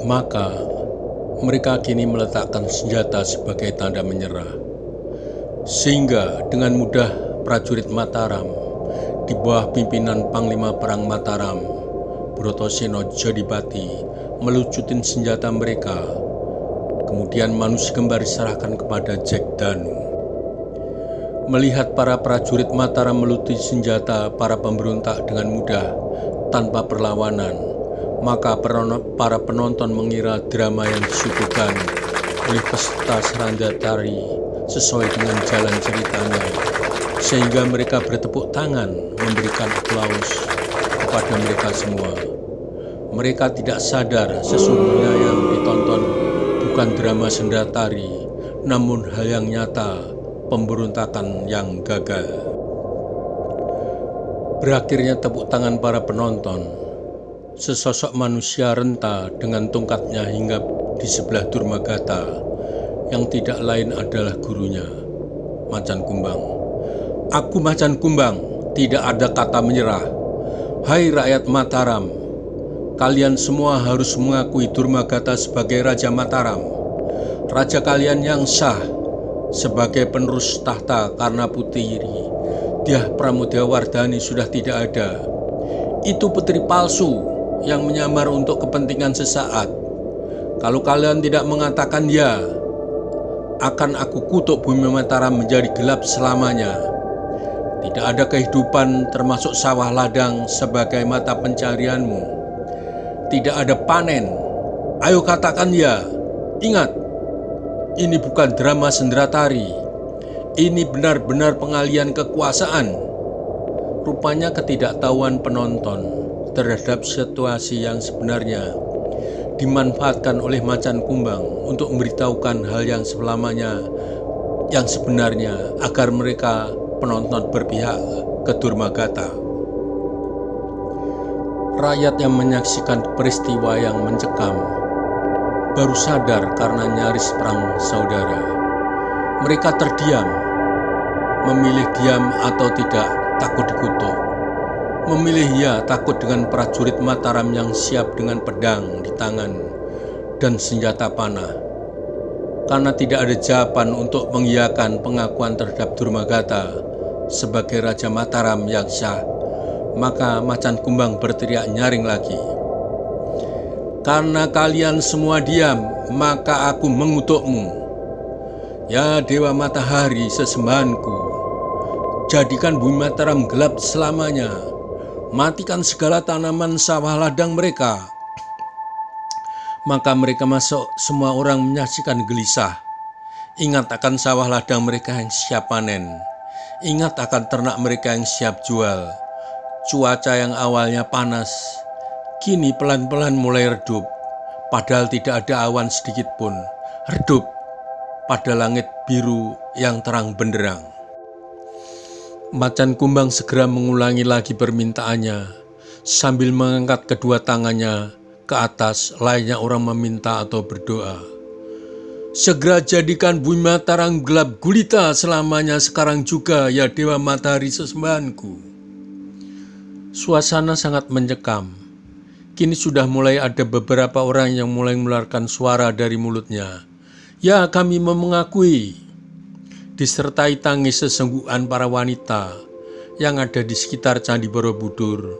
Maka mereka kini meletakkan senjata sebagai tanda menyerah, sehingga dengan mudah prajurit Mataram di bawah pimpinan Panglima Perang Mataram, Brotoseno Jodipati, melucutin senjata mereka. Kemudian manusia kembar diserahkan kepada Jack Danu. Melihat para prajurit Mataram melucuti senjata para pemberontak dengan mudah tanpa perlawanan, maka para penonton mengira drama yang disuguhkan oleh peserta seranda tari sesuai dengan jalan ceritanya, sehingga mereka bertepuk tangan memberikan aplaus kepada mereka semua. Mereka tidak sadar sesungguhnya yang ditonton bukan drama senda tari, namun hal yang nyata, pemberontakan yang gagal. Berakhirnya tepuk tangan para penonton. Sesosok manusia renta dengan tongkatnya hinggap di sebelah Durmagata, yang tidak lain adalah gurunya, Macan Kumbang. Aku Macan Kumbang, tidak ada kata menyerah. Hai rakyat Mataram, kalian semua harus mengakui Durmagata sebagai Raja Mataram. Raja kalian yang sah sebagai penerus tahta karena putri Dyah Pramodawardhani sudah tidak ada. Itu putri palsu yang menyamar untuk kepentingan sesaat. Kalau kalian tidak mengatakan ya, akan aku kutuk bumi Mataram menjadi gelap selamanya. Tidak ada kehidupan termasuk sawah ladang sebagai mata pencarianmu. Tidak ada panen. Ayo katakan ya. Ingat, ini bukan drama sendratari. Ini benar-benar pengalian kekuasaan. Rupanya ketidaktahuan penonton terhadap situasi yang sebenarnya dimanfaatkan oleh Macan Kumbang untuk memberitahukan hal yang sebenarnya agar mereka penonton berpihak ke Durmagata. Rakyat yang menyaksikan peristiwa yang mencekam baru sadar karena nyaris perang saudara. Mereka terdiam, memilih diam atau tidak takut dikutuk. Memilih ya takut dengan prajurit Mataram yang siap dengan pedang di tangan dan senjata panah. Karena tidak ada jawaban untuk mengiyakan pengakuan terhadap Durmagata sebagai Raja Mataram yang sah, maka Macan Kumbang berteriak nyaring lagi. Karena kalian semua diam, maka aku mengutukmu. Ya Dewa Matahari sesembahanku, jadikan bumi Mataram gelap selamanya. Matikan segala tanaman sawah ladang mereka. Maka mereka masuk, semua orang menyaksikan gelisah. Ingat akan sawah ladang mereka yang siap panen. Ingat akan ternak mereka yang siap jual. Cuaca yang awalnya panas, kini pelan-pelan mulai redup. Padahal tidak ada awan sedikit pun. Redup pada langit biru yang terang benderang. Macan Kumbang segera mengulangi lagi permintaannya sambil mengangkat kedua tangannya ke atas layaknya orang meminta atau berdoa. Segera jadikan bumi Mataram gelap gulita selamanya sekarang juga ya Dewa Matahari sesembahanku. Suasana sangat mencekam. Kini sudah mulai ada beberapa orang yang mulai mengeluarkan suara dari mulutnya. Ya, kami mengakui. Disertai tangis sesenggukan para wanita yang ada di sekitar Candi Borobudur.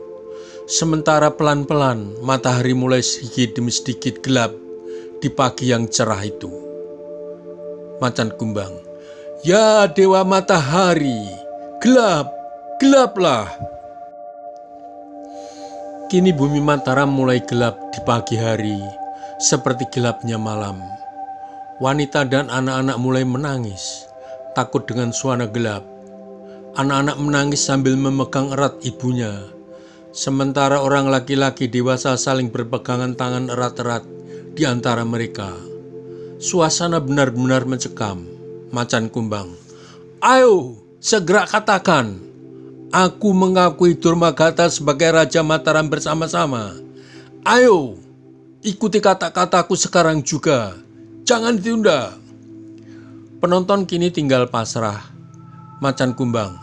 Sementara pelan-pelan matahari mulai sedikit demi sedikit gelap di pagi yang cerah itu. Macan Kumbang, ya Dewa Matahari, gelap, gelaplah. Kini bumi Mataram mulai gelap di pagi hari, seperti gelapnya malam. Wanita dan anak-anak mulai menangis, takut dengan suara gelap. Anak-anak menangis sambil memegang erat ibunya. Sementara orang laki-laki dewasa saling berpegangan tangan erat-erat di antara mereka. Suasana benar-benar mencekam. Macan Kumbang, ayo segera katakan, aku mengakui Durmagata sebagai Raja Mataram bersama-sama. Ayo, ikuti kata-kataku sekarang juga. Jangan ditunda. Penonton kini tinggal pasrah. Macan Kumbang,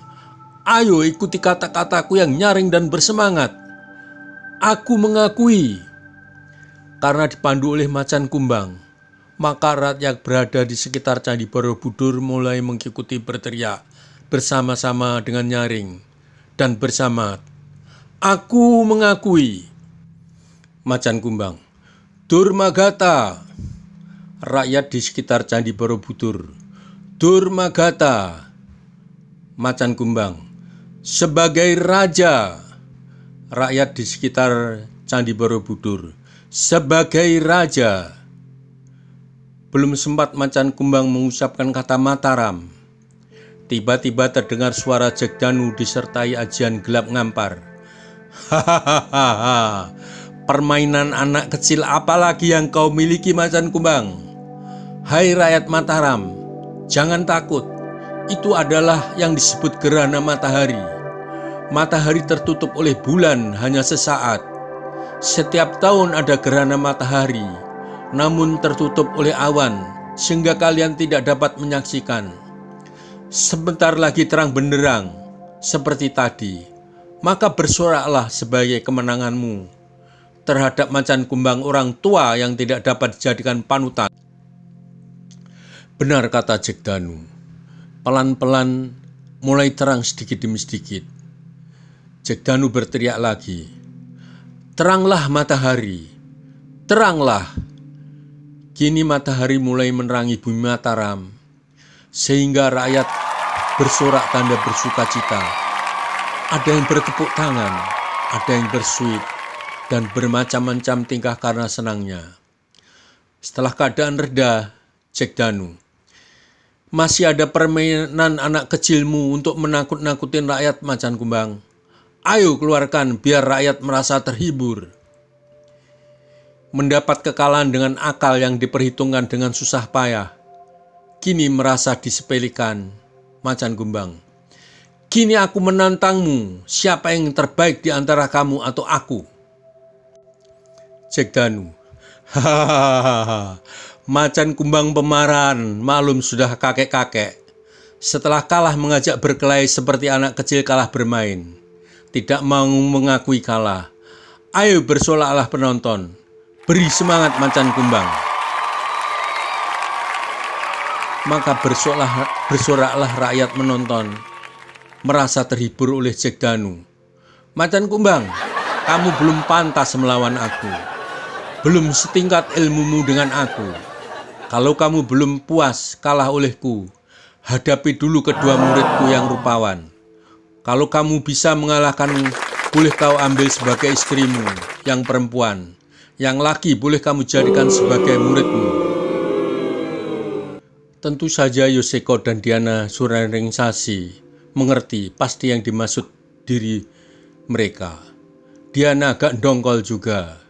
ayo ikuti kata-kataku yang nyaring dan bersemangat. Aku mengakui. Karena dipandu oleh macan kumbang, maka rakyat yang berada di sekitar Candi Borobudur mulai mengikuti berteriak bersama-sama dengan nyaring dan bersama, "Aku mengakui." Macan kumbang, "Durmagata." Rakyat di sekitar Candi Borobudur, "Durmagata." Macan kumbang, "Sebagai raja." Rakyat di sekitar Candi Borobudur, "Sebagai raja." Belum sempat macan kumbang mengucapkan kata Mataram, tiba-tiba terdengar suara Jegdanu disertai ajian gelap ngampar. "Hahaha, permainan anak kecil apa lagi yang kau miliki, macan kumbang? Hai rakyat Mataram, jangan takut. Itu adalah yang disebut gerhana matahari. Matahari tertutup oleh bulan hanya sesaat. Setiap tahun ada gerhana matahari, namun tertutup oleh awan sehingga kalian tidak dapat menyaksikan. Sebentar lagi terang benderang seperti tadi, maka bersoraklah sebagai kemenanganmu terhadap macan kumbang orang tua yang tidak dapat dijadikan panutan." Benar kata Jegdanu. Pelan-pelan mulai terang sedikit demi sedikit. Jegdanu berteriak lagi, "Teranglah matahari, teranglah." Kini matahari mulai menerangi bumi Mataram, sehingga rakyat bersorak tanda bersuka cita. Ada yang bertepuk tangan, ada yang bersuit, dan bermacam-macam tingkah karena senangnya. Setelah keadaan reda, Jegdanu, "Masih ada permainan anak kecilmu untuk menakut-nakutin rakyat, macan kumbang. Ayo keluarkan biar rakyat merasa terhibur." Mendapat kekalahan dengan akal yang diperhitungkan dengan susah payah, kini merasa disepelekan, macan kumbang. "Kini aku menantangmu, siapa yang terbaik di antara kamu atau aku?" Jegdanu, "Hahaha, macan kumbang pemarahan, malum sudah kakek-kakek. Setelah kalah mengajak berkelahi seperti anak kecil kalah bermain. Tidak mau mengakui kalah. Ayo bersolaklah penonton. Beri semangat macan kumbang." Maka bersoraklah rakyat menonton, merasa terhibur oleh Jegdanu. "Macan kumbang, kamu belum pantas melawan aku. Belum setingkat ilmumu dengan aku. Kalau kamu belum puas kalah olehku, hadapi dulu kedua muridku yang rupawan. Kalau kamu bisa mengalahkan, boleh kau ambil sebagai istrimu yang perempuan. Yang laki boleh kamu jadikan sebagai muridmu." Tentu saja Yoseko dan Diana Suraningsasi mengerti pasti yang dimaksud diri mereka. Diana agak dongkol juga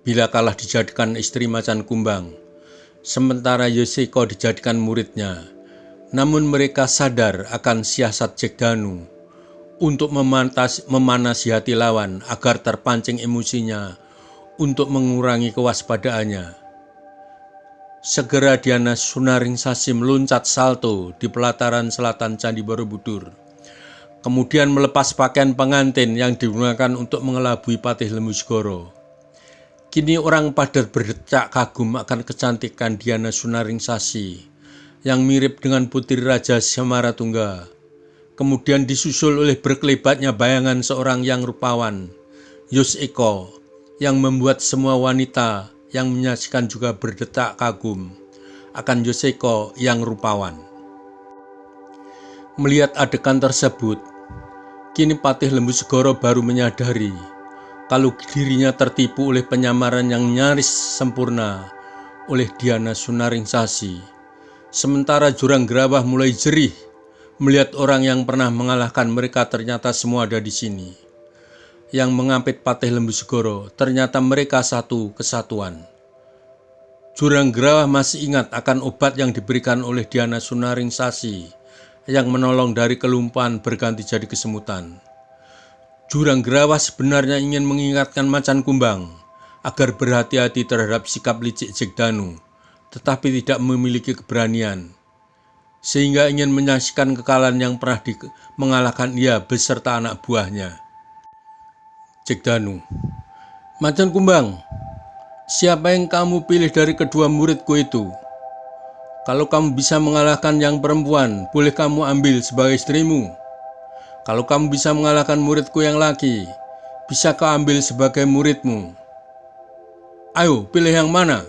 bila kalah dijadikan istri macan kumbang, sementara Yoseko dijadikan muridnya. Namun mereka sadar akan siasat Jegdanu untuk memanasi hati lawan agar terpancing emosinya untuk mengurangi kewaspadaannya. Segera Diana Suraningsasi meluncat salto di pelataran selatan Candi Borobudur, kemudian melepas pakaian pengantin yang digunakan untuk mengelabui Patih Lembu Segoro. Kini orang pada berdecak kagum akan kecantikan Diana Suraningsasi yang mirip dengan putri Raja Semaratungga. Kemudian disusul oleh berkelebatnya bayangan seorang yang rupawan, Yoseko, yang membuat semua wanita yang menyaksikan juga berdetak kagum akan Yoseko yang rupawan. Melihat adegan tersebut, kini Patih Lembu Segoro baru menyadari kalau dirinya tertipu oleh penyamaran yang nyaris sempurna oleh Diana Suraningsasi. Sementara Jurang Grawah mulai jerih melihat orang yang pernah mengalahkan mereka ternyata semua ada di sini. Yang mengampit Patih Lembu Segoro ternyata mereka satu kesatuan. Jurang Grawah masih ingat akan obat yang diberikan oleh Diana Suraningsasi yang menolong dari kelumpuhan berganti jadi kesemutan. Jurang Grawah sebenarnya ingin mengingatkan macan kumbang agar berhati-hati terhadap sikap licik Jegdanu, tetapi tidak memiliki keberanian, sehingga ingin menyaksikan kekalahan yang pernah mengalahkan ia beserta anak buahnya. Jegdanu, "Macan kumbang, Siapa yang kamu pilih dari kedua muridku itu? Kalau kamu bisa mengalahkan yang perempuan, boleh kamu ambil sebagai istrimu. Kalau kamu bisa mengalahkan muridku yang laki, bisa kau ambil sebagai muridmu. Ayo, pilih yang mana?"